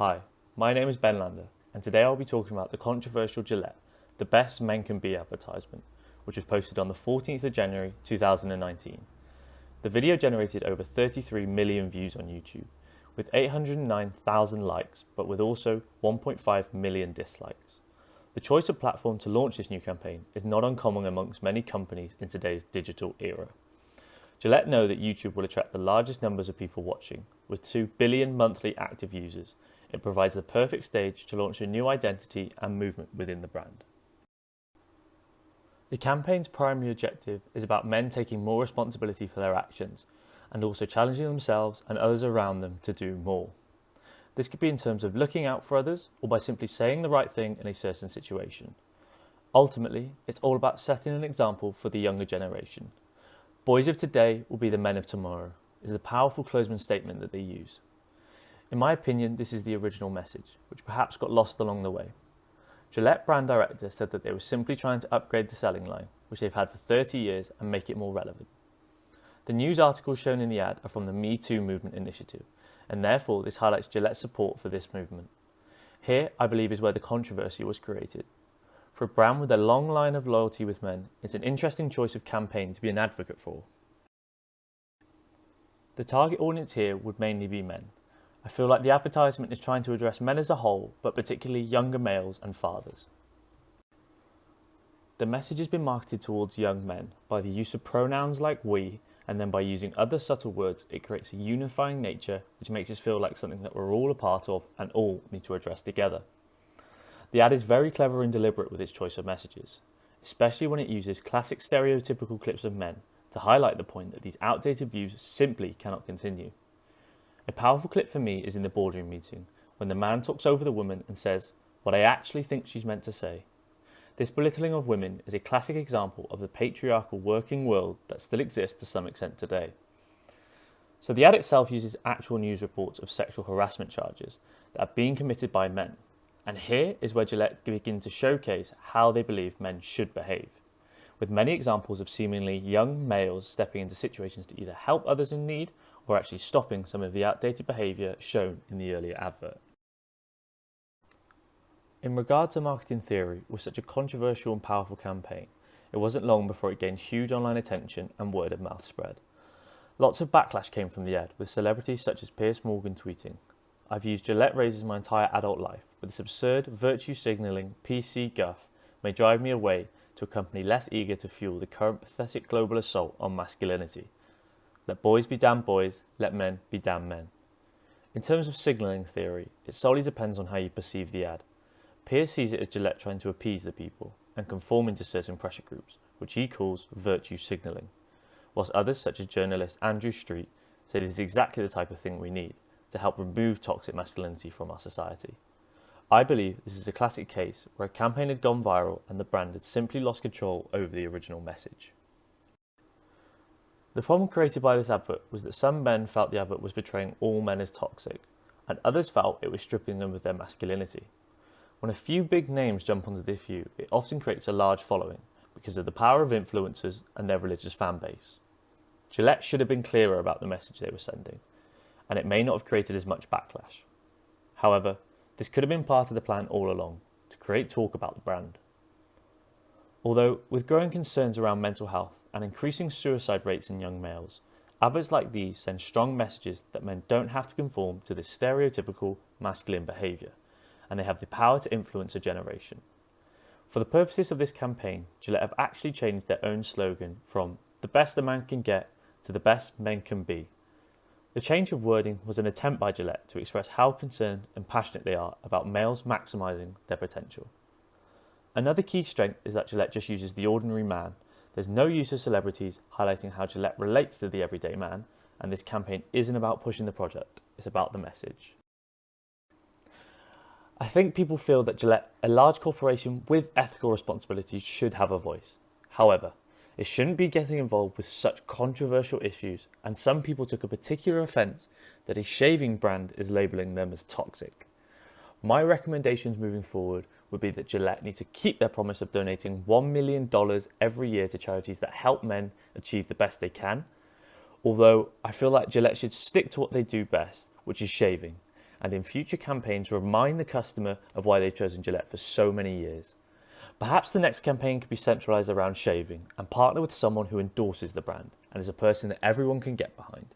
Hi, my name is Ben Lander, and today I'll be talking about the controversial Gillette, the best men can be advertisement, which was posted on the 14th of January 2019. The video generated over 33 million views on YouTube, with 809,000 likes, but with also 1.5 million dislikes. The choice of platform to launch this new campaign is not uncommon amongst many companies in today's digital era. Gillette know that YouTube will attract the largest numbers of people watching, with 2 billion monthly active users. It provides the perfect stage to launch a new identity and movement within the brand. The campaign's primary objective is about men taking more responsibility for their actions and also challenging themselves and others around them to do more. This could be in terms of looking out for others or by simply saying the right thing in a certain situation. Ultimately, it's all about setting an example for the younger generation. Boys of today will be the men of tomorrow is the powerful closing statement that they use. In my opinion, this is the original message, which perhaps got lost along the way. Gillette brand director said that they were simply trying to upgrade the selling line, which they've had for 30 years, and make it more relevant. The news articles shown in the ad are from the Me Too movement initiative, and therefore this highlights Gillette's support for this movement. Here, I believe, is where the controversy was created. For a brand with a long line of loyalty with men, it's an interesting choice of campaign to be an advocate for. The target audience here would mainly be men. I feel like the advertisement is trying to address men as a whole, but particularly younger males and fathers. The message has been marketed towards young men by the use of pronouns like we, and then by using other subtle words, it creates a unifying nature which makes us feel like something that we're all a part of and all need to address together. The ad is very clever and deliberate with its choice of messages, especially when it uses classic stereotypical clips of men to highlight the point that these outdated views simply cannot continue. A powerful clip for me is in the boardroom meeting, when the man talks over the woman and says what I actually think she's meant to say. This belittling of women is a classic example of the patriarchal working world that still exists to some extent today. So the ad itself uses actual news reports of sexual harassment charges that are being committed by men. And here is where Gillette begin to showcase how they believe men should behave, with many examples of seemingly young males stepping into situations to either help others in need or actually stopping some of the outdated behaviour shown in the earlier advert. In regard to marketing theory with such a controversial and powerful campaign, it wasn't long before it gained huge online attention and word of mouth spread. Lots of backlash came from the ad, with celebrities such as Piers Morgan tweeting, "I've used Gillette razors my entire adult life, but this absurd virtue signalling PC guff may drive me away to a company less eager to fuel the current pathetic global assault on masculinity. Let boys be damn boys, let men be damn men." In terms of signalling theory, it solely depends on how you perceive the ad. Piers sees it as Gillette trying to appease the people and conforming to certain pressure groups, which he calls virtue signalling, whilst others such as journalist Andrew Street say this is exactly the type of thing we need to help remove toxic masculinity from our society. I believe this is a classic case where a campaign had gone viral and the brand had simply lost control over the original message. The problem created by this advert was that some men felt the advert was portraying all men as toxic, and others felt it was stripping them of their masculinity. When a few big names jump onto this view, it often creates a large following because of the power of influencers and their religious fan base. Gillette should have been clearer about the message they were sending, and it may not have created as much backlash. However, this could have been part of the plan all along, to create talk about the brand. Although, with growing concerns around mental health and increasing suicide rates in young males, adverts like these send strong messages that men don't have to conform to this stereotypical masculine behaviour, and they have the power to influence a generation. For the purposes of this campaign, Gillette have actually changed their own slogan from "the best a man can get" to "the best men can be." The change of wording was an attempt by Gillette to express how concerned and passionate they are about males maximising their potential. Another key strength is that Gillette just uses the ordinary man. There's no use of celebrities, highlighting how Gillette relates to the everyday man, and this campaign isn't about pushing the product, it's about the message. I think people feel that Gillette, a large corporation with ethical responsibilities, should have a voice. However, it shouldn't be getting involved with such controversial issues, and some people took a particular offence that a shaving brand is labelling them as toxic. My recommendations moving forward would be that Gillette need to keep their promise of donating $1 million every year to charities that help men achieve the best they can, although I feel like Gillette should stick to what they do best, which is shaving, and in future campaigns remind the customer of why they've chosen Gillette for so many years. Perhaps the next campaign could be centralised around shaving and partner with someone who endorses the brand and is a person that everyone can get behind.